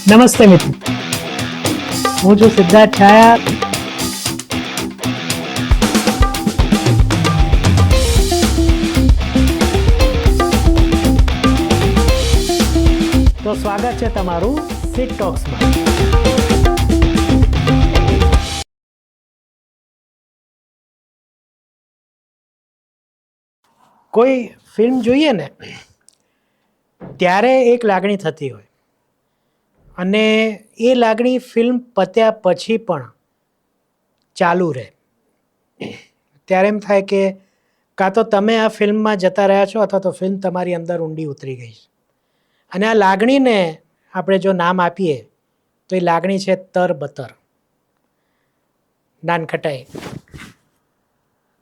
નમસ્તે મિત્રો, હું છું સિદ્ધાર્થ છાયા. તો સ્વાગત છે તમારું સિટ ટોક્સમાં. કોઈ ફિલ્મ જોઈએ ને ત્યારે એક લાગણી થતી હોય અને એ લાગણી ફિલ્મ પત્યા પછી પણ ચાલુ રહે. ત્યારે એમ થાય કે કાં તો તમે આ ફિલ્મમાં જતા રહ્યા છો અથવા તો ફિલ્મ તમારી અંદર ઊંડી ઉતરી ગઈ છે. અને આ લાગણીને આપણે જો નામ આપીએ તો એ લાગણી છે તરબતર, નાનખટાઈ.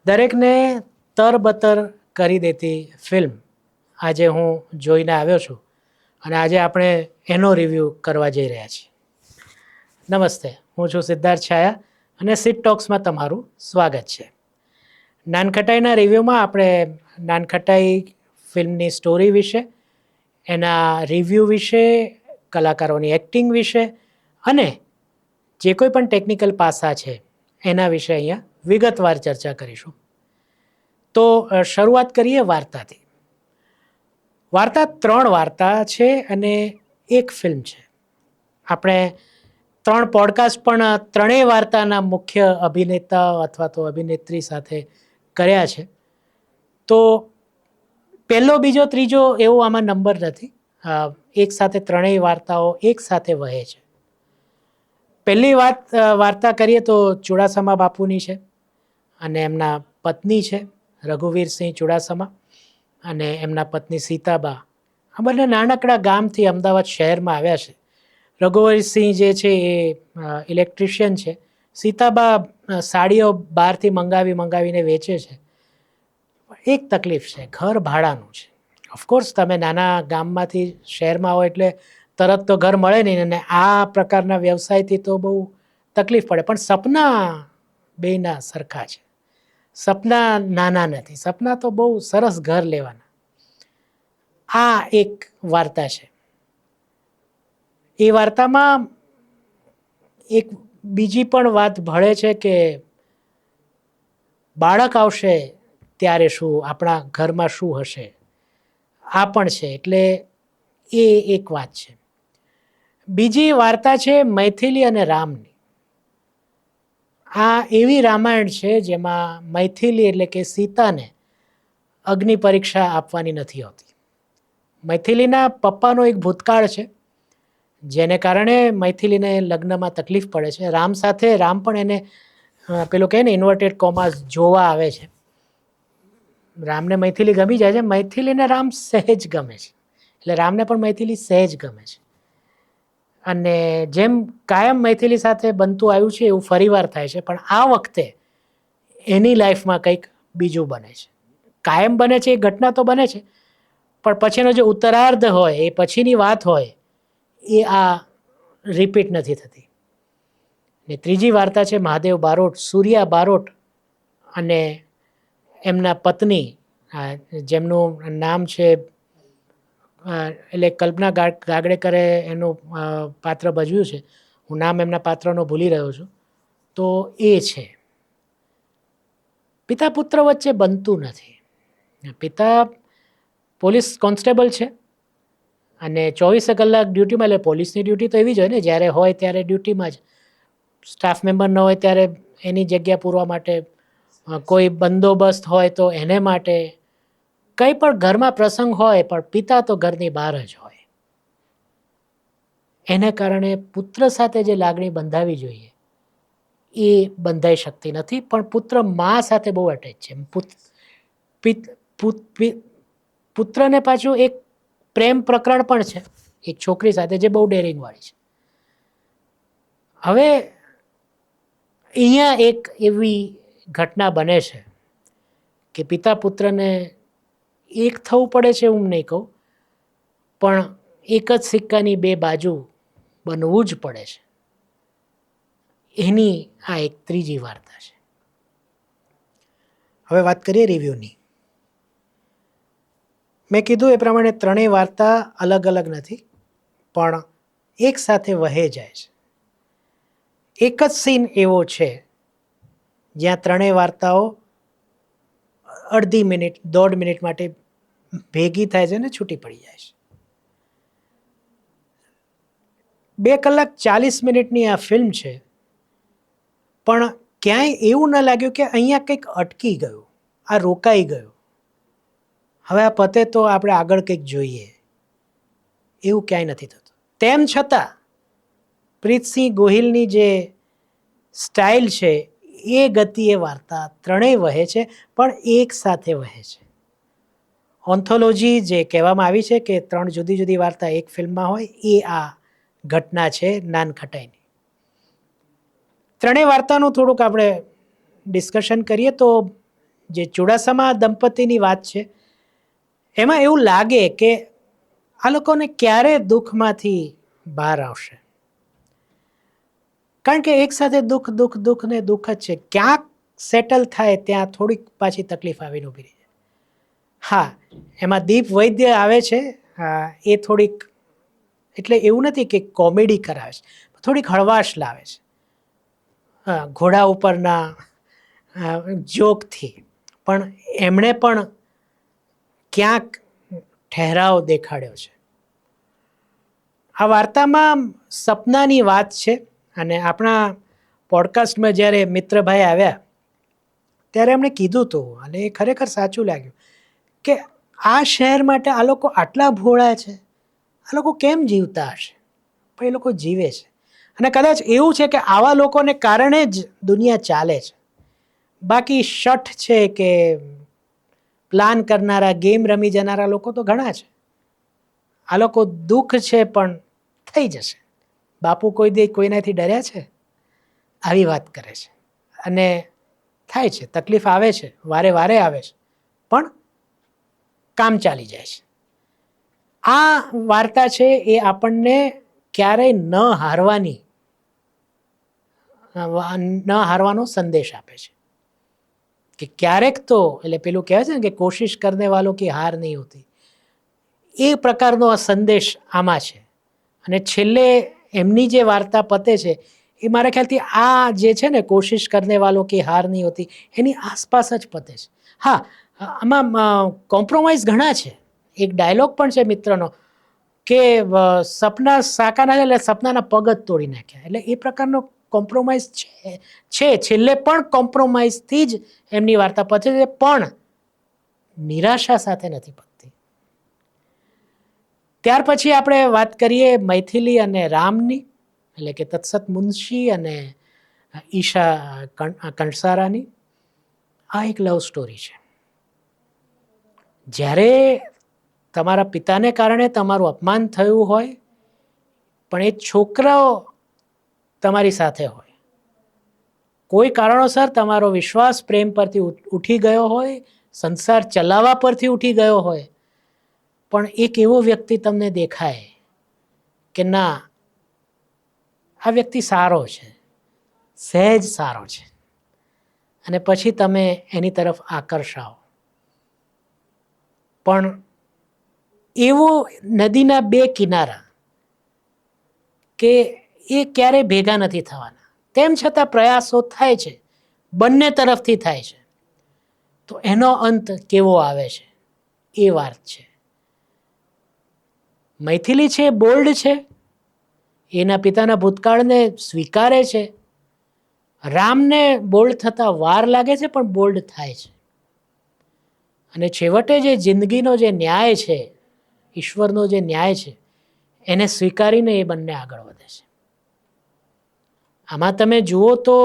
દરેકને તરબતર કરી દેતી ફિલ્મ આજે હું જોઈને આવ્યો છું અને આજે આપણે એનો રિવ્યૂ કરવા જઈ રહ્યા છીએ. નમસ્તે, હું છું સિદ્ધાર્થ છાયા અને સિટ ટોક્સમાં તમારું સ્વાગત છે. નાનખટાઈના રિવ્યૂમાં આપણે નાનખટાઈ ફિલ્મની સ્ટોરી વિશે, એના રિવ્યૂ વિશે, કલાકારોની એક્ટિંગ વિશે અને જે કોઈ પણ ટેકનિકલ પાસા છે એના વિશે અહીંયા વિગતવાર ચર્ચા કરીશું. તો શરૂઆત કરીએ વાર્તાથી. વાર્તા 3 વાર્તા છે અને એક ફિલ્મ છે. આપણે 3 પોડકાસ્ટ પણ ત્રણેય વાર્તાના મુખ્ય અભિનેતા અથવા તો અભિનેત્રી સાથે કર્યા છે. તો પહેલો, બીજો, ત્રીજો એવો આમાં નંબર નથી. એક સાથે ત્રણેય વાર્તાઓ એક સાથે વહે છે. પહેલી વાર્તા કરીએ તો ચુડાસમા બાપુની છે અને એમના પત્ની છે રઘુવીરસિંહ ચુડાસમા અને એમના પત્ની સીતાબા. આ બંને નાનકડા ગામથી અમદાવાદ શહેરમાં આવ્યા છે. રઘુવીરસિંહ જે છે એ ઇલેક્ટ્રિશિયન છે. સીતાબા સાડીઓ બહારથી મંગાવીને વેચે છે. એક તકલીફ છે, ઘર ભાડાનું છે. ઓફકોર્સ તમે નાના ગામમાંથી શહેરમાં આવો એટલે તરત તો ઘર મળે નહીં અને આ પ્રકારના વ્યવસાયથી તો બહુ તકલીફ પડે. પણ સપના બેયના સરખા છે. સપના નાના નથી, સપના તો બહુ સરસ ઘર લેવાના. આ એક વાર્તા છે. એ વાર્તામાં એક બીજી પણ વાત ભળે છે કે બાળક આવશે ત્યારે શું, આપણા ઘરમાં શું હશે, આ પણ છે. એટલે એ એક વાત છે. બીજી વાર્તા છે મૈથિલી અને રામની. આ એવી રામાયણ છે જેમાં મૈથિલી એટલે કે સીતાને અગ્નિ પરીક્ષા આપવાની નથી હોતી. મૈથિલીના પપ્પાનો એક ભૂતકાળ છે જેને કારણે મૈથિલીને લગ્નમાં તકલીફ પડે છે. રામ સાથે રામ પણ એને પેલું કહે ને ઇન્વર્ટેડ કોમાસ જોવા આવે છે. રામને મૈથિલી ગમી જાય છે, મૈથિલીને રામ સહેજ ગમે છે. એટલે રામને પણ મૈથિલી સહેજ ગમે છે. અને જેમ કાયમ મૈથિલી સાથે બનતું આવ્યું છે એવું ફરીવાર થાય છે. પણ આ વખતે એની લાઈફમાં કંઈક બીજું બને છે. કાયમ બને છે એ ઘટના તો બને છે, પણ પછીનો જે ઉત્તરાર્ધ હોય, એ પછીની વાત હોય, એ આ રિપીટ નથી થતી. ને ત્રીજી વાર્તા છે મહાદેવ બારોટ, સૂર્યા બારોટ અને એમના પત્ની, જેમનું નામ છે એટલે કલ્પના ગાગડેકરે એનું પાત્ર ભજવ્યું છે. હું નામ એમના પાત્રનો ભૂલી રહ્યો છું. તો એ છે. પિતા પુત્ર વચ્ચે બનતું નથી. પિતા પોલીસ કોન્સ્ટેબલ છે અને 24 કલાક ડ્યુટીમાં. એટલે પોલીસની ડ્યુટી તો એવી જ હોય ને, જ્યારે હોય ત્યારે ડ્યુટીમાં જ, સ્ટાફ મેમ્બર ન હોય ત્યારે એની જગ્યા પૂરવા માટે, કોઈ બંદોબસ્ત હોય તો એને માટે, કંઈ પણ ઘરમાં પ્રસંગ હોય પણ પિતા તો ઘરની બહાર જ હોય. એને કારણે પુત્ર સાથે જે લાગણી બંધાવી જોઈએ એ બંધાઈ શકતી નથી. પણ પુત્ર મા સાથે બહુ અટેચ છે. પુત્રને પાછું એક પ્રેમ પ્રકરણ પણ છે એક છોકરી સાથે જે બહુ ડેરિંગવાળી છે. હવે અહીંયા એક એવી ઘટના બને છે કે પિતા પુત્રને એક થવું પડે છે, હું નહીં કહું, પણ એક જ સિક્કાની બે બાજુ બનવું જ પડે છે. એની આ એક ત્રીજી વાર્તા છે. હવે વાત કરીએ રિવ્યૂની. મેં કીધું એ પ્રમાણે ત્રણેય વાર્તા અલગ અલગ નથી, પણ એક સાથે વહે જાય છે. એક જ સીન એવો છે જ્યાં ત્રણેય વાર્તાઓ અડધી મિનિટ 1.5 મિનિટ માટે ભેગી થાય છે ને છૂટી પડી જાય છે. 2 કલાક 40 મિનિટની આ ફિલ્મ છે, પણ ક્યાંય એવું ન લાગ્યું કે અહીંયા કંઈક અટકી ગયું, આ રોકાઈ ગયું, હવે આ પતે તો આપણે આગળ કંઈક જોઈએ, એવું ક્યાંય નથી થતું. તેમ છતાં પ્રીતસિંહ ગોહિલની જે સ્ટાઇલ છે એ ગતિએ વાર્તા ત્રણેય વહે છે, પણ એક સાથે વહે છે. ઓન્થોલોજી જે કહેવામાં આવી છે કે 3 જુદી જુદી વાર્તા એક ફિલ્મમાં હોય, એ આ ઘટના છે નાનખટાઈની. ત્રણેય વાર્તાનું થોડુંક આપણે ડિસ્કશન કરીએ તો જે ચુડાસમા દંપતીની વાત છે એમાં એવું લાગે કે આ લોકોને ક્યારે દુઃખમાંથી બહાર આવશે, કારણ કે એક સાથે દુઃખ દુઃખ દુઃખ ને દુઃખ જ છે. ક્યાંક સેટલ થાય ત્યાં થોડીક પાછી તકલીફ આવીને ઊભી રહી જાય. હા, એમાં દીપ વૈદ્ય આવે છે, એ થોડીક, એટલે એવું નથી કે કોમેડી કરાવે છે, થોડીક હળવાશ લાવે છે ઘોડા ઉપરના જોકથી, પણ એમણે પણ ક્યાંક ઠહેરાવ દેખાડ્યો છે. આ વાર્તામાં સપનાની વાત છે, અને આપણા પોડકાસ્ટમાં જ્યારે મિત્રભાઈ આવ્યા ત્યારે એમણે કીધું હતું, અને એ ખરેખર સાચું લાગ્યું, કે આ શહેર માટે આ લોકો આટલા ભોળા છે, આ લોકો કેમ જીવતા હશે, પણ એ લોકો જીવે છે. અને કદાચ એવું છે કે આવા લોકોને કારણે જ દુનિયા ચાલે છે. બાકી શઠ છે કે પ્લાન કરનારા, ગેમ રમી જનારા લોકો તો ઘણા છે. આ લોકો દુઃખ છે પણ થઈ જશે. બાપુ કોઈ દે કોઈનાથી ડર્યા છે? આવી વાત કરે છે. અને થાય છે, તકલીફ આવે છે, વારે વારે આવે છે, પણ કામ ચાલી જાય છે. આ વાર્તા છે એ આપણને ક્યારેય ન હારવાનો સંદેશ આપે છે, કે ક્યારેક તો, એટલે પેલું કહેવાય છે ને કે કોશિશ કરને વાલો કી હાર નહીં હોતી, એ પ્રકારનો આ સંદેશ આમાં છે. અને છેલ્લે એમની જે વાર્તા પતે છે એ મારા ખ્યાલથી આ જે છે ને કોશિશ કરને વાલો કી હાર નહીં હોતી એની આસપાસ જ પતે છે. હા, આમાં કોમ્પ્રોમાઇઝ ઘણા છે. એક ડાયલોગ પણ છે મિત્રનો કે સપના સાકાના એટલે સપનાના પગ જ તોડી નાખ્યા, એટલે એ પ્રકારનો કોમ્પ્રોમાઇઝ છે. છેલ્લે પણ કોમ્પ્રોમાઇઝથી જ એમની વાર્તા પતે છે, પણ નિરાશા સાથે નથી પતતી. ત્યાર પછી આપણે વાત કરીએ મૈથિલી અને રામની, એટલે કે તત્સત મુનશી અને ઈશા કંસારાની. આ એક લવ સ્ટોરી છે. જ્યારે તમારા પિતાને કારણે તમારું અપમાન થયું હોય, પણ એ છોકરાઓ તમારી સાથે હોય, કોઈ કારણોસર તમારો વિશ્વાસ પ્રેમ પરથી ઉઠી ગયો હોય, સંસાર ચલાવવા પરથી ઉઠી ગયો હોય, પણ એક એવો વ્યક્તિ તમને દેખાય કે ના, આ વ્યક્તિ સારો છે, સહેજ સારો છે, અને પછી તમે એની તરફ આકર્ષાઓ. પણ એવો નદીના 2 કિનારા કે એ ક્યારેય ભેગા નથી થવાના, તેમ છતાં પ્રયાસો થાય છે, બંને તરફથી થાય છે. તો એનો અંત કેવો આવે છે એ વાત છે. મૈથિલી છે બોલ્ડ છે, એના પિતાના ભૂતકાળને સ્વીકારે છે. રામને બોલ્ડ થતા વાર લાગે છે, પણ બોલ્ડ થાય છે. અને છેવટે જે જિંદગીનો જે ન્યાય છે, ઈશ્વરનો જે ન્યાય છે, એને સ્વીકારીને એ બંને આગળ વધે છે. આમાં તમે જુઓ તો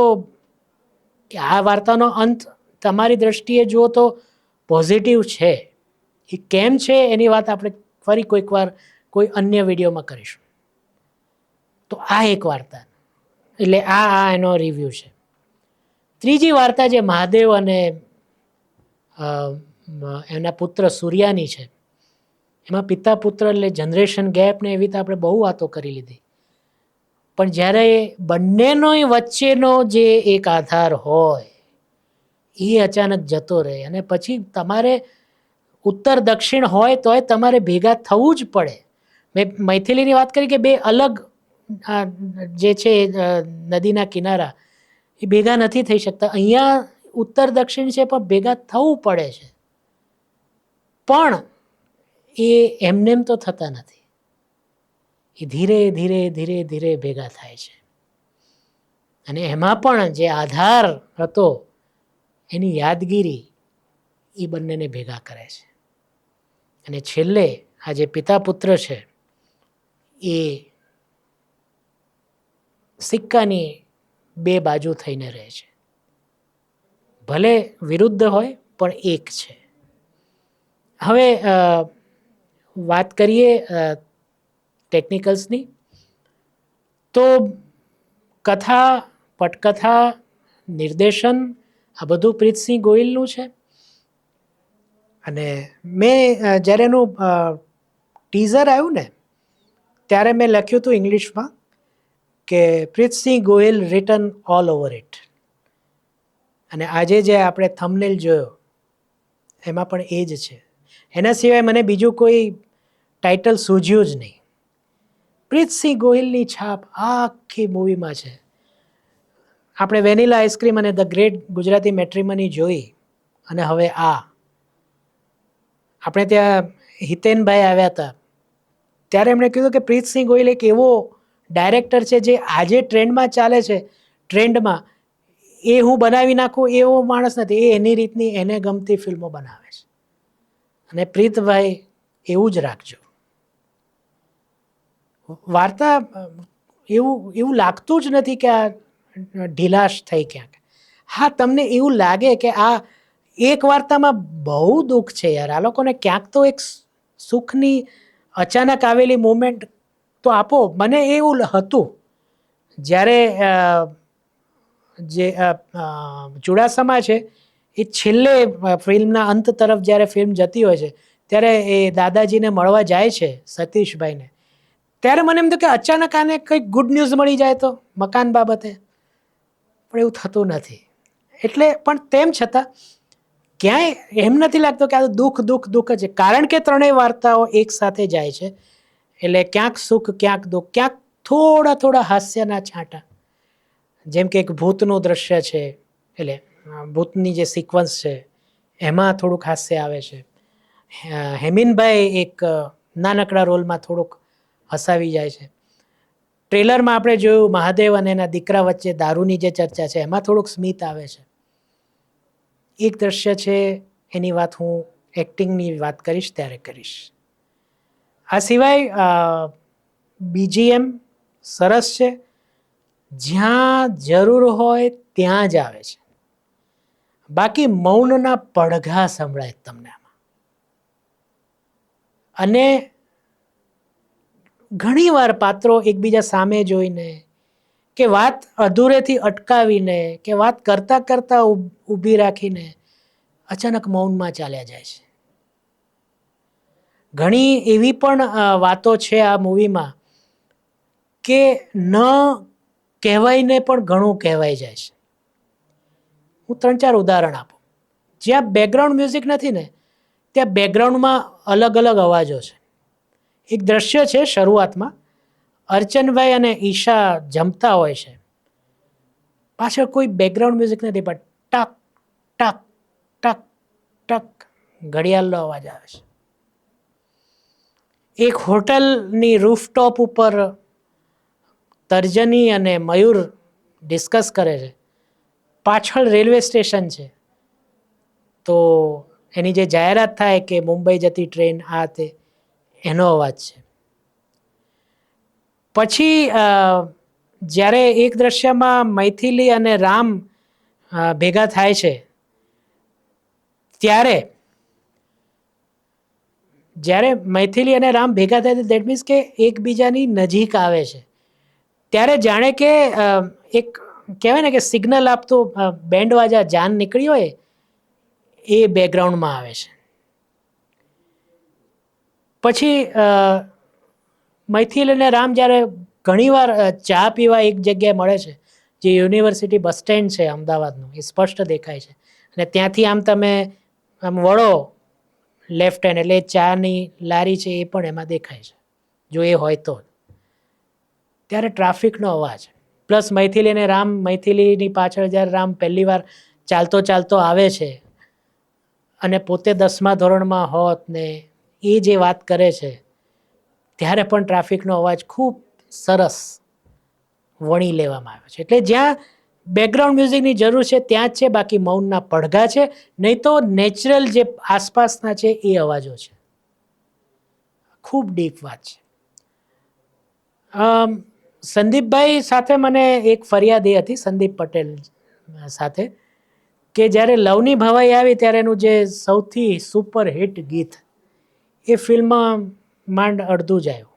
કે આ વાર્તાનો અંત તમારી દ્રષ્ટિએ જુઓ તો પોઝિટિવ છે. એ કેમ છે એની વાત આપણે ફરી કોઈક વાર કોઈ અન્ય વિડીયોમાં કરીશું. તો આ એક વાર્તા, એટલે આ એનો રિવ્યૂ છે. ત્રીજી વાર્તા જે મહાદેવ અને એના પુત્ર સૂર્યાની છે, એમાં પિતા પુત્ર એટલે જનરેશન ગેપ ને એવી તો આપણે બહુ વાતો કરી લીધી, પણ જ્યારે બંનેનો વચ્ચેનો જે એક આધાર હોય એ અચાનક જતો રહે, અને પછી તમારે ઉત્તર દક્ષિણ હોય તોય તમારે ભેગા થવું જ પડે. મેં મૈથિલીની વાત કરી કે 2 અલગ આ જે છે નદીના કિનારા એ ભેગા નથી થઈ શકતા. અહીંયા ઉત્તર દક્ષિણ છે પણ ભેગા થવું પડે છે, પણ એ એમનેમ તો થતા નથી. એ ધીરે ધીરે ધીરે ધીરે ભેગા થાય છે. અને એમાં પણ જે આધાર હતો એની યાદગીરી એ બંનેને ભેગા કરે છે. અને છેલ્લે આ જે પિતા પુત્ર છે એ સિક્કાની બે બાજુ થઈને રહે છે. ભલે વિરુદ્ધ હોય પણ એક છે. હવે વાત કરીએ ટેકનિકલ્સની, તો કથા, પટકથા, નિર્દેશન આ બધું પ્રીતસિંહ ગોહિલનું છે. અને મેં જ્યારે એનું ટીઝર આવ્યું ને ત્યારે મેં લખ્યું હતું ઇંગ્લિશમાં કે Preetsingh Gohil written all over it. અને આજે જે આપણે થંબનેલ જોયો એમાં પણ એ જ છે. એના સિવાય મને બીજું કોઈ ટાઇટલ સૂઝ્યું જ નહીં. પ્રીતસિંહ ગોહિલની છાપ આખી મૂવીમાં છે. આપણે વેનીલા આઈસ્ક્રીમ અને ધ ગ્રેટ ગુજરાતી મેટ્રીમની જોઈ, અને હવે આપણે ત્યાં હિતેનભાઈ આવ્યા હતા ત્યારે એમણે કીધું કે પ્રીતસિંહ ગોહિલ એક એવો ડાયરેક્ટર છે જે આજે ટ્રેન્ડમાં ચાલે છે, ટ્રેન્ડમાં એ હું બનાવી નાખું એવો માણસ નથી. એ એની રીતની એને ગમતી ફિલ્મો બનાવે છે. અને પ્રીતભાઈ એવું જ રાખજો. વાર્તા એવું લાગતું જ નથી કે આ ઢીલાશ થઈ ક્યાંક. હા, તમને એવું લાગે કે આ એક વાર્તામાં બહુ દુઃખ છે યાર, આ લોકોને ક્યાંક તો એક સુખની અચાનક આવેલી મોમેન્ટ તો આપો. મને એવું હતું જ્યારે જે ચુડાસમા છે એ છેલ્લે ફિલ્મના અંત તરફ જ્યારે ફિલ્મ જતી હોય છે ત્યારે એ દાદાજીને મળવા જાય છે સતીશભાઈને, ત્યારે મને એમ થયું કે અચાનક આને કંઈક ગુડ ન્યૂઝ મળી જાય તો મકાન બાબતે, પણ એવું થતું નથી. એટલે પણ તેમ છતાં ક્યાંય એમ નથી લાગતું કે આ દુઃખ દુઃખ દુઃખ જ છે, કારણ કે ત્રણેય વાર્તાઓ એક સાથે જાય છે. એટલે ક્યાંક સુખ, ક્યાંક દુઃખ, ક્યાંક થોડા થોડા હાસ્યના છાંટા. જેમ કે એક ભૂતનું દ્રશ્ય છે, એટલે ભૂતની જે સિક્વન્સ છે એમાં થોડુંક હાસ્ય આવે છે. હેમિનભાઈ એક નાનકડા રોલમાં થોડુંક હસાવી જાય છે. ટ્રેલરમાં આપણે જોયું મહાદેવ અને એના દીકરા વચ્ચે દારૂની જે ચર્ચા છે એમાં થોડુંક સ્મિત આવે છે. એક દ્રશ્ય છે એની વાત હું એક્ટિંગની વાત કરીશ ત્યારે કરીશ. આ સિવાય બીજીએમ સરસ છે, જ્યાં જરૂર હોય ત્યાં જ આવે છે. બાકી મૌનના પડઘા સંભળાય તમને આમાં. અને ઘણીવાર પાત્રો એકબીજા સામે જોઈને કે વાત અધૂરેથી અટકાવીને કે વાત કરતાં કરતાં ઊભી રાખીને અચાનક મૌનમાં ચાલ્યા જાય છે. ઘણી એવી પણ વાતો છે આ મૂવીમાં કે ન કહેવાયને પણ ઘણું કહેવાય જાય છે. હું 3-4 ઉદાહરણ આપું. જ્યાં બેકગ્રાઉન્ડ મ્યુઝિક નથી ને ત્યાં બેકગ્રાઉન્ડમાં અલગ અલગ અવાજો છે. એક દ્રશ્ય છે શરૂઆતમાં, અર્ચનભાઈ અને ઈશા જમતા હોય છે, પાછળ કોઈ બેકગ્રાઉન્ડ મ્યુઝિક નથી પણ ટક ટક ટક ટક ઘડિયાળનો અવાજ આવે છે. એક હોટલની રૂફટોપ ઉપર તર્જની અને મયુર ડિસ્કસ કરે છે, પાછળ રેલવે સ્ટેશન છે તો એની જે જાહેરાત થાય કે મુંબઈ જતી ટ્રેન આ તે એનો અવાજ છે. પછી જ્યારે એક દ્રશ્યમાં મૈથિલી અને રામ ભેગા થાય છે ત્યારે જ્યારે મૈથિલી અને રામ ભેગા થાય દેટ મીન્સ કે એકબીજાની નજીક આવે છે, ત્યારે જાણે કે એક કહેવાય ને કે સિગ્નલ આપતું બેન્ડ વાજા જાન નીકળી હોય એ બેકગ્રાઉન્ડમાં આવે છે. પછી મૈથિલ અને રામ જ્યારે ઘણીવાર ચા પીવા એક જગ્યાએ મળે છે, જે યુનિવર્સિટી બસ સ્ટેન્ડ છે અમદાવાદનું, એ સ્પષ્ટ દેખાય છે. અને ત્યાંથી આમ તમે આમ વળો લેફ્ટ હેન્ડ એટલે ચાની લારી છે એ પણ એમાં દેખાય છે, જો એ હોય તો. ત્યારે ટ્રાફિકનો અવાજ પ્લસ મૈથિલી અને રામ, મૈથિલીની પાછળ જ્યારે રામ પહેલી વાર ચાલતો ચાલતો આવે છે અને પોતે 10મા ધોરણમાં હોત ને એ જે વાત કરે છે ત્યારે પણ ટ્રાફિકનો અવાજ ખૂબ સરસ વણી લેવામાં આવ્યો છે. એટલે જ્યાં બેકગ્રાઉન્ડ મ્યુઝિકની જરૂર છે ત્યાં જ છે, બાકી મૌનના પડઘા છે, નહીં તો નેચરલ જે આસપાસના છે એ અવાજો છે. ખૂબ ડીપ વાત છે. સંદીપભાઈ સાથે મને એક ફરિયાદ એ હતી, સંદીપ પટેલ સાથે, કે જ્યારે લવની ભવાઈ આવી ત્યારે એનું જે સૌથી સુપર હિટ ગીત એ ફિલ્મમાં માંડ અડધું જ આવ્યું.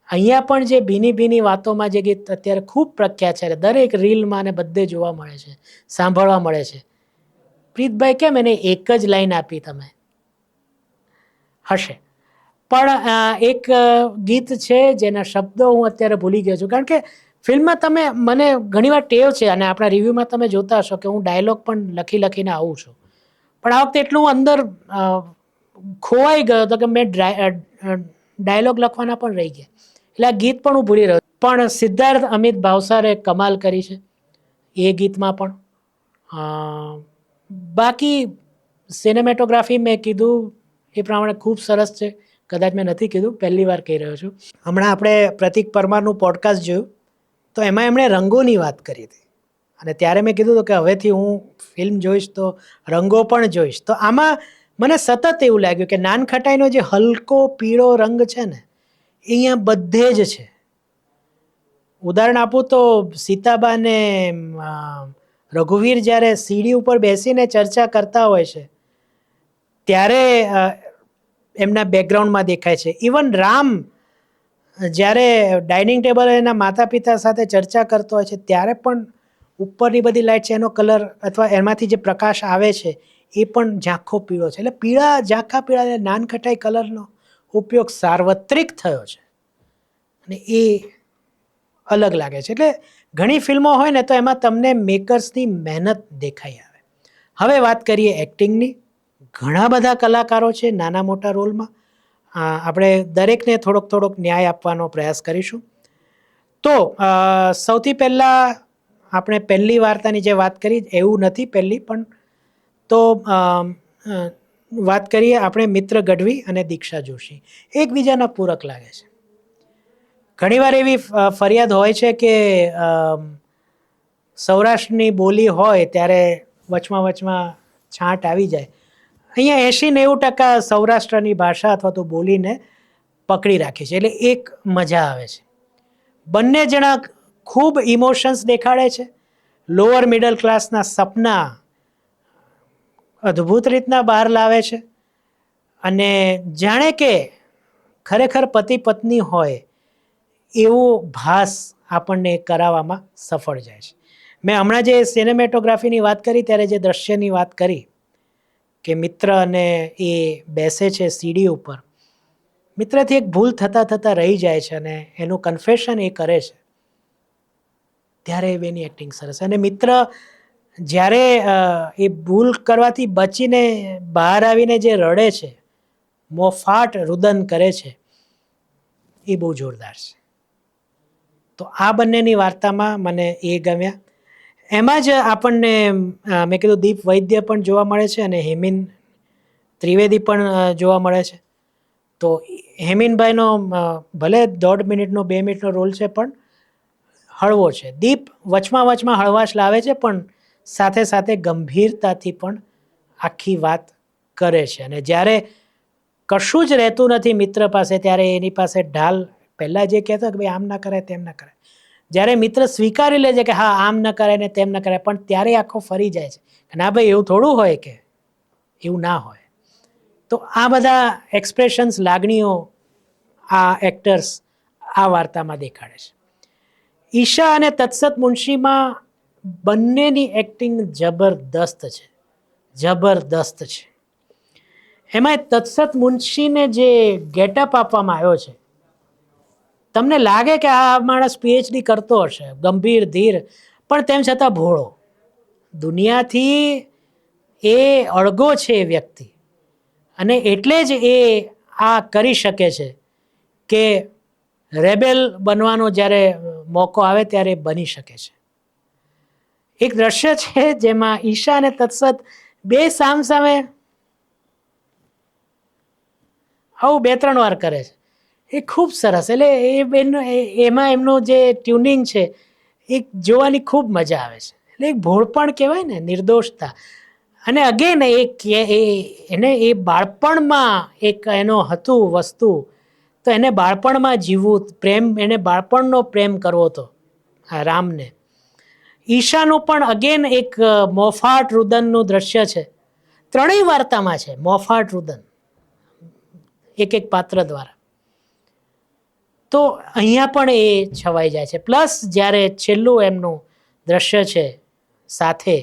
અહીંયા પણ જે ભીની ભીની વાતોમાં જે ગીત અત્યારે ખૂબ પ્રખ્યાત છે, દરેક રીલમાં અને બધે જોવા મળે છે, સાંભળવા મળે છે. પ્રીતભાઈ કેમ એને એક જ લાઈન આપી તમે? હશે પણ એક ગીત છે જેના શબ્દો હું અત્યારે ભૂલી ગયો છું, કારણ કે ફિલ્મમાં તમે મને ઘણીવાર ટેવ છે અને આપણા રિવ્યૂમાં તમે જોતા હશો કે હું ડાયલોગ પણ લખીને આવું છું, પણ આ વખતે એટલું અંદર ખોવાઈ ગયો હતો કે મેં ડાયલોગ લખવાના પણ રહી ગયા, એટલે આ ગીત પણ હું ભૂલી રહ્યો. પણ સિદ્ધાર્થ અમિત ભાવસારે કમાલ કરી છે એ ગીતમાં પણ. બાકી સિનેમેટોગ્રાફી મેં કીધું એ પ્રમાણે ખૂબ સરસ છે. કદાચ મેં નથી કીધું, પહેલી વાર કહી રહ્યો છું. હમણાં આપણે પ્રતિક પરમારનું પોડકાસ્ટ જોયું તો એમાં એમણે રંગોની વાત કરી હતી અને ત્યારે મેં કીધું હતું કે હવેથી હું ફિલ્મ જોઈશ તો રંગો પણ જોઈશ. તો આમાં મને સતત એવું લાગ્યું કે નાનખટાઈનો જે હલકો પીળો રંગ છે ને એ અહીંયા બધે જ છે. ઉદાહરણ આપું તો સીતાબા ને રઘુવીર જ્યારે સીડી ઉપર બેસીને ચર્ચા કરતા હોય છે ત્યારે એમના બેકગ્રાઉન્ડમાં દેખાય છે. ઇવન રામ જ્યારે ડાઇનિંગ ટેબલ એના માતા પિતા સાથે ચર્ચા કરતો હોય છે ત્યારે પણ ઉપરની બધી લાઇટ છે એનો કલર અથવા એમાંથી જે પ્રકાશ આવે છે એ પણ ઝાંખો પીળો છે. એટલે પીળા, ઝાંખા પીળા નાનખટાઈ કલરનો ઉપયોગ સાર્વત્રિક થયો છે અને એ અલગ લાગે છે. એટલે ઘણી ફિલ્મો હોય ને તો એમાં તમને મેકર્સની મહેનત દેખાઈ આવે. હવે વાત કરીએ એક્ટિંગની. ઘણા બધા કલાકારો છે નાના મોટા રોલમાં. આપણે દરેકને થોડોક ન્યાય આપવાનો પ્રયાસ કરીશું. તો સૌથી પહેલાં આપણે પહેલી વાર્તાની જે વાત કરી એવું નથી પહેલી, પણ તો વાત કરીએ આપણે મિત્ર ગઢવી અને દીક્ષા જોશી. એકબીજાના પૂરક લાગે છે. ઘણીવાર એવી ફરિયાદ હોય છે કે સૌરાષ્ટ્રની બોલી હોય ત્યારે વચમાં છાંટ આવી જાય. અહીંયા 80-90% સૌરાષ્ટ્રની ભાષા અથવા તો બોલીને પકડી રાખી છે, એટલે એક મજા આવે છે. બંને જણા ખૂબ ઇમોશન્સ દેખાડે છે. લોઅર મિડલ ક્લાસના સપના અદ્ભુત રીતના બહાર લાવે છે અને જાણે કે ખરેખર પતિ પત્ની હોય એવો ભાસ આપણને કરાવવામાં સફળ જાય છે. મેં હમણાં જે સિનેમેટોગ્રાફીની વાત કરી ત્યારે જે દ્રશ્યની વાત કરી કે મિત્ર અને એ બેસે છે સીડી ઉપર, મિત્રથી એક ભૂલ થતાં રહી જાય છે અને એનું કન્ફેશન એ કરે છે ત્યારે એની એક્ટિંગ સરસ. અને મિત્ર જ્યારે એ ભૂલ કરવાથી બચીને બહાર આવીને જે રડે છે, મોફાટ રુદન કરે છે, એ બહુ જોરદાર છે. તો આ બંનેની વાર્તામાં મને એ ગમ્યા. એમાં જ આપણને મેં કીધું દીપ વૈદ્ય પણ જોવા મળે છે અને હેમિન ત્રિવેદી પણ જોવા મળે છે. તો હેમિનભાઈનો ભલે 1.5 મિનિટનો 2 મિનિટનો રોલ છે પણ હળવો છે. દીપ વચમાં હળવાશ લાવે છે પણ સાથે સાથે ગંભીરતાથી પણ આખી વાત કરે છે. અને જ્યારે કશું જ રહેતું નથી મિત્ર પાસે ત્યારે એની પાસે ઢાલ, પહેલાં જે કહેતો કે ભાઈ આમ ના કરાય તેમ ના કરાય, જ્યારે મિત્ર સ્વીકારી લે છે કે હા આમ ન કરાય ને તેમ ન કરાય, પણ ત્યારે આખો ફરી જાય છે. ના ભાઈ એવું થોડું હોય, કે એવું ના હોય. તો આ બધા એક્સપ્રેશન્સ, લાગણીઓ આ એક્ટર્સ આ વાર્તામાં દેખાડે છે. ઈશા અને તત્સત મુનશીમાં બંનેની એક્ટિંગ જબરદસ્ત છે, જબરદસ્ત છે. એમાં તત્સત મુનશીને જે ગેટઅપ આપવામાં આવ્યો છે, તમને લાગે કે આ માણસ પીએચડી કરતો હશે, ગંભીર, ધીર, પણ તેમ છતાં ભોળો. દુનિયાથી એ અળગો છે એ વ્યક્તિ અને એટલે જ એ આ કરી શકે છે કે રેબેલ બનવાનો જ્યારે મોકો આવે ત્યારે બની શકે છે. એક દ્રશ્ય છે જેમાં ઈશા અને તત્સત બે સામસામે આવું 2-3 વાર કરે છે. એ ખૂબ સરસ. એટલે એમાં એમનું જે ટ્યુનિંગ છે એ જોવાની ખૂબ મજા આવે છે. એટલે એક ભોળપણ કહેવાય ને, નિર્દોષતા. અને અગેન એને એ બાળપણમાં એક એનો હતું વસ્તુ, તો એને બાળપણમાં જીવવું, પ્રેમ, એને બાળપણનો પ્રેમ કરવો હતો આ રામને. ઈશાનું પણ અગેન એક મોફાટ રુદનનું દ્રશ્ય છે. ત્રણેય વાર્તામાં છે મોફાટ રુદન એક એક પાત્ર દ્વારા. તો અહીંયા પણ એ છવાઈ જાય છે. પ્લસ જ્યારે છેલ્લું એમનું દ્રશ્ય છે, સાથે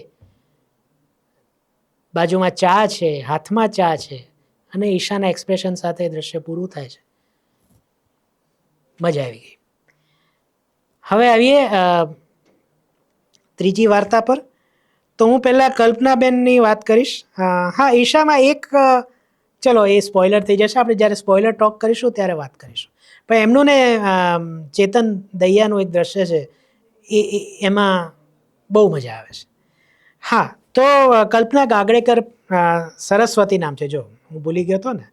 બાજુમાં ચા છે, હાથમાં ચા છે, અને ઈશાના એક્સપ્રેશન સાથે દ્રશ્ય પૂરું થાય છે. મજા આવી ગઈ. હવે આવીએ ત્રીજી વાર્તા પર. તો હું પહેલાં કલ્પનાબેનની વાત કરીશ. હા, ઈશામાં એક ચલો એ સ્પોઇલર થઈ જશે, આપણે જ્યારે સ્પોઇલર ટોક કરીશું ત્યારે વાત કરીશું. પણ એમનું ને ચેતન દૈયાનું એક દ્રશ્ય છે, એમાં બહુ મજા આવે છે. હા, તો કલ્પના ગાગડેકર, સરસ્વતી નામ છે, જો હું ભૂલી ગયો હતો ને.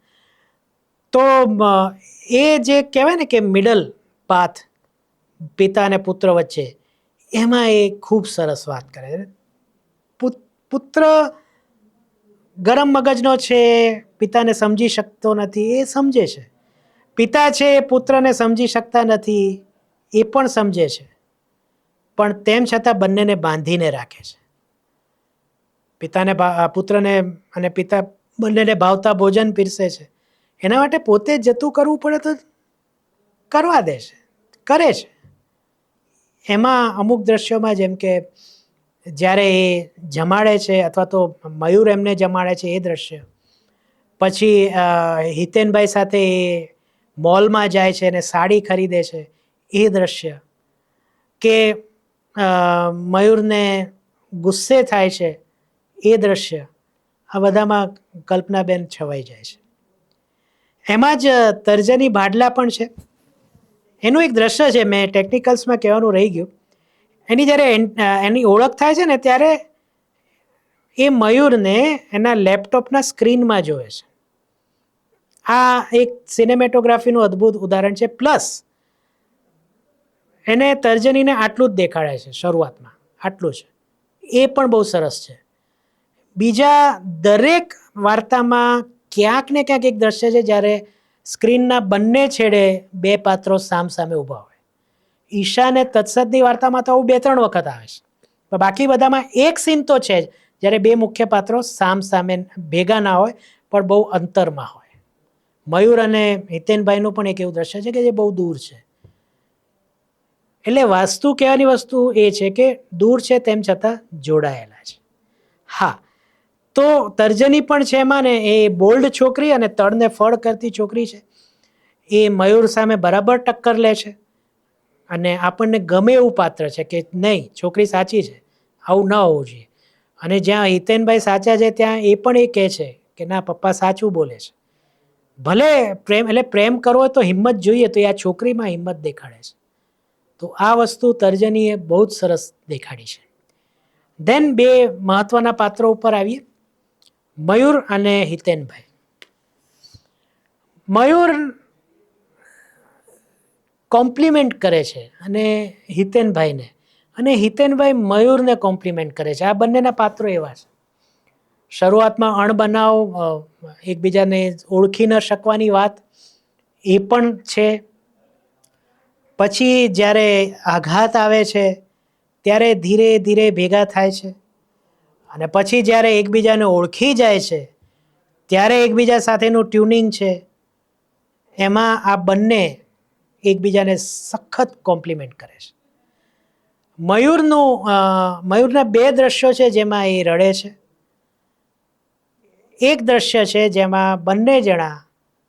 તો એ જે કહેવાય ને કે મિડલ પાથ પિતા અને પુત્ર વચ્ચે, એમાં એ ખૂબ સરસ વાત કરે છે. પુત્ર ગરમ મગજનો છે, પિતાને સમજી શકતો નથી, એ સમજે છે. પિતા છે એ પુત્રને સમજી શકતા નથી, એ પણ સમજે છે. પણ તેમ છતાં બંનેને બાંધીને રાખે છે. પિતાને, પુત્રને અને પિતા બંનેને ભાવતા ભોજન પીરસે છે. એના માટે પોતે જતું કરવું પડે તો કરવા દે છે, કરે છે. એમાં અમુક દ્રશ્યોમાં, જેમ કે જ્યારે એ જમાડે છે, અથવા તો મયુર એમને જમાડે છે, એ દ્રશ્ય. પછી હિતેનભાઈ સાથે એ મોલમાં જાય છે અને સાડી ખરીદે છે, એ દ્રશ્ય. કે મયુરને ગુસ્સે થાય છે, એ દ્રશ્ય. આ બધામાં કલ્પનાબેન છવાઈ જાય છે. એમાં જ તર્જની ભાડલા પણ છે. એનું એક દ્રશ્ય છે, મેં ટેકનિકલ્સમાં કહેવાનું રહી ગયું. એની જ્યારે એની ઓળખ થાય છે ને, ત્યારે એ મયુરને એના લેપટોપના સ્ક્રીનમાં જોવે છે. આ એક સિનેમેટોગ્રાફીનું અદ્ભુત ઉદાહરણ છે. પ્લસ એને તર્જનીને આટલું જ દેખાડે છે શરૂઆતમાં, આટલું છે. એ પણ બહુ સરસ છે. બીજા દરેક વાર્તામાં ક્યાંક ને ક્યાંક એક દ્રશ્ય છે જ્યારે સ્ક્રીનના બંને છેડે બે પાત્રો સામસામે ઊભા હોય. ઈશા અને તત્સદની વાર્તામાં તો આવું 2-3 વખત આવે છે, પણ બાકી બધામાં એક સીન તો છે જ જ્યારે બે મુખ્ય પાત્રો સામસામે ભેગા ના હોય, પણ બહુ અંતરમાં હોય. મયુર અને હિતેનભાઈનું પણ એક એવું દ્રશ્ય છે કે જે બહુ દૂર છે. એટલે વાસ્તુ કહેવાની વસ્તુ એ છે કે દૂર છે તેમ છતાં જોડાયેલા છે. હા, તો તર્જની પણ છે એમાં ને, એ બોલ્ડ છોકરી અને તળને ફળ કરતી છોકરી છે. એ મયુર સામે બરાબર ટક્કર લે છે અને આપણને ગમે એવું પાત્ર છે કે નહીં, છોકરી સાચી છે, આવું ન હોવું જોઈએ. અને જ્યાં હિતેનભાઈ સાચા છે ત્યાં એ પણ એ કહે છે કે ના, પપ્પા સાચું બોલે છે. ભલે પ્રેમ, એટલે પ્રેમ કરવો તો હિંમત જોઈએ, તો આ છોકરીમાં હિંમત દેખાડે છે. તો આ વસ્તુ તર્જનીએ બહુ જ સરસ દેખાડી છે. ધેન બે મહત્વના પાત્રો ઉપર આવીએ, મયુર અને હિતેનભાઈ. મયુર કોમ્પ્લિમેન્ટ કરે છે અને હિતેનભાઈને, અને હિતેનભાઈ મયુરને કોમ્પ્લિમેન્ટ કરે છે. આ બંનેના પાત્રો એવા છે. શરૂઆતમાં અણબનાવ, એકબીજાને ઓળખી ન શકવાની વાત, એ પણ છે. પછી જ્યારે આઘાત આવે છે ત્યારે ધીરે ધીરે ભેગા થાય છે, અને પછી જ્યારે એકબીજાને ઓળખી જાય છે ત્યારે એકબીજા સાથેનું ટ્યુનિંગ છે. એમાં આ બંને એકબીજાને સખત કોમ્પ્લિમેન્ટ કરે છે. મયુરના બે દ્રશ્યો છે જેમાં એ રડે છે. એક દ્રશ્ય છે જેમાં બંને જણા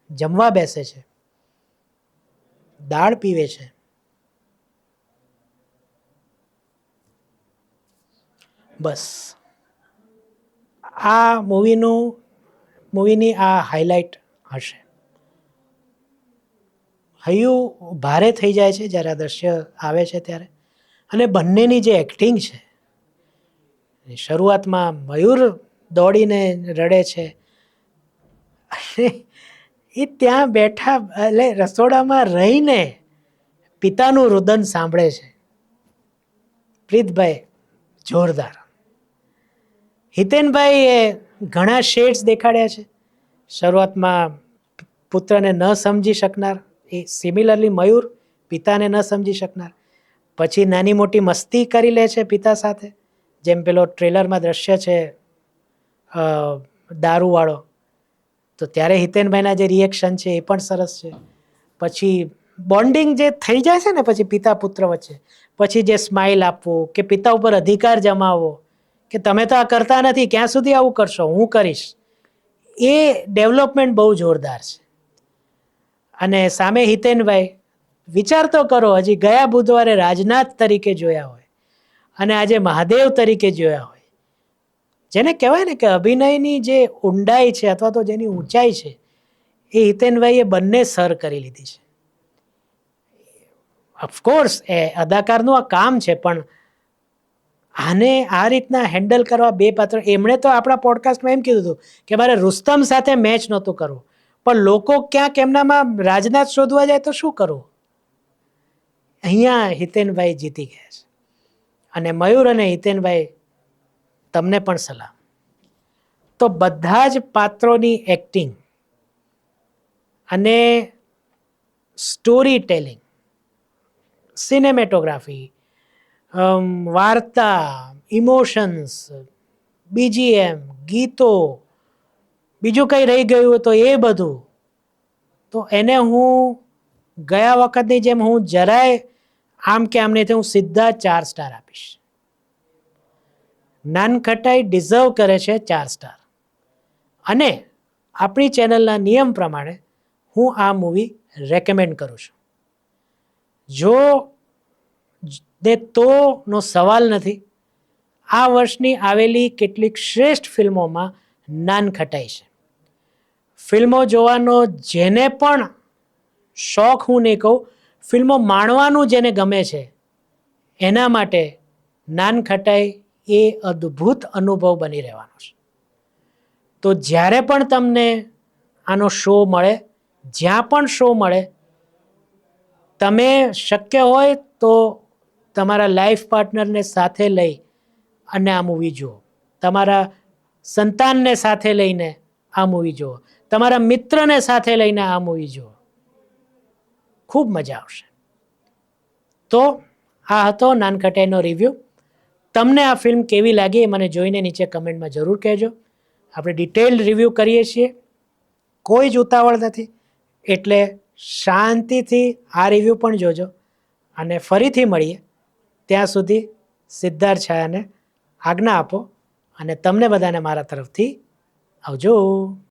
જમવા બેસે છે, દાળ પીવે છે. બસ આ મૂવીની આ હાઇલાઇટ હશે. હૈયું ભારે થઈ જાય છે જ્યારે આ દ્રશ્ય આવે છે ત્યારે. અને બંનેની જે એક્ટિંગ છે, શરૂઆતમાં મયુર દોડીને રડે છે અને એ ત્યાં બેઠા એટલે રસોડામાં રહીને પિતાનું રુદન સાંભળે છે. પ્રીતભાઈ જોરદાર. હિતેનભાઈએ ઘણા શેડ્સ દેખાડ્યા છે. શરૂઆતમાં પુત્રને ન સમજી શકનાર, એ સિમિલરલી મયુર પિતાને ન સમજી શકનાર, પછી નાની મોટી મસ્તી કરી લે છે પિતા સાથે, જેમ પેલો ટ્રેલરમાં દ્રશ્ય છે દારૂવાળો, તો ત્યારે હિતેનભાઈના જે રિએક્શન છે એ પણ સરસ છે. પછી બોન્ડિંગ જે થઈ જાય છે ને પછી પિતા પુત્ર વચ્ચે, પછી જે સ્માઇલ આપવું કે પિતા ઉપર અધિકાર જમાવવો કે તમે તો આ કરતા નથી, ક્યાં સુધી આવું કરશો, હું કરીશ, એ ડેવલપમેન્ટ બહુ જોરદાર છે. અને સામે હિતેનભાઈ, વિચાર તો કરો, હજી ગયા બુધવારે રાજનાથ તરીકે જોયા હોય અને આજે મહાદેવ તરીકે જોયા હોય. જેને કહેવાય ને કે અભિનયની જે ઊંડાઈ છે અથવા તો જેની ઊંચાઈ છે એ હિતેનભાઈએ બંને સર કરી લીધી છે. ઓફકોર્સ એ અદાકારનું આ કામ છે, પણ આને આ રીતના હેન્ડલ કરવા બે પાત્ર, એમણે તો આપણા પોડકાસ્ટમાં એમ કીધું હતું કે મારે રુસ્તમ સાથે મેચ નહોતું કરવું, પણ લોકો ક્યાંક એમનામાં રાજનાથ શોધવા જાય તો શું કરવું. અહીંયા હિતેનભાઈ જીતી ગયા છે. અને મયુર અને હિતેનભાઈ, તમને પણ સલામ. તો બધા જ પાત્રોની એક્ટિંગ અને સ્ટોરી ટેલિંગ, સિનેમેટોગ્રાફી, વાર્તા, ઇમોશન્સ, બીજીએમ, ગીતો, બીજું કંઈ રહી ગયું હોય તો એ બધું, તો એને હું ગયા વખતની જેમ હું જરાય આમ કે આમ નહીં, હું સીધા 4 સ્ટાર આપીશ. નાનખટાઈ ડિઝર્વ કરે છે 4 સ્ટાર. અને આપણી ચેનલના નિયમ પ્રમાણે હું આ મૂવી રેકમેન્ડ કરું છું. જો દે તોનો સવાલ નથી. આ વર્ષની આવેલી કેટલીક શ્રેષ્ઠ ફિલ્મોમાં નાનખટાઈ છે. ફિલ્મો જોવાનો જેને પણ શોખ, હું નહીં કહું, ફિલ્મો માણવાનું જેને ગમે છે એના માટે નાનખટાઈ એ અદ્ભુત અનુભવ બની રહેવાનો છે. તો જ્યારે પણ તમને આનો શો મળે, જ્યાં પણ શો મળે, તમે શક્ય હોય તો તમારા લાઈફ પાર્ટનરને સાથે લઈ અને આ મૂવી જુઓ. તમારા સંતાનને સાથે લઈને આ મૂવી જુઓ. તમારા મિત્રને સાથે લઈને આ મૂવી જુઓ. ખૂબ મજા આવશે. તો આ હતો નાનખટાઈનો રિવ્યૂ. તમને આ ફિલ્મ કેવી લાગી એ મને જોઈને નીચે કમેન્ટમાં જરૂર કહેજો. આપણે ડિટેલ્ડ રિવ્યૂ કરીએ છીએ, કોઈ જ ઉતાવળ નથી, એટલે શાંતિથી આ રિવ્યૂ પણ જોજો. અને ફરીથી મળીએ, ત્યાં સુધી સિદ્ધાર્થ છાયાને આજ્ઞા આપો. અને તમને બધાને મારા તરફથી આવજો.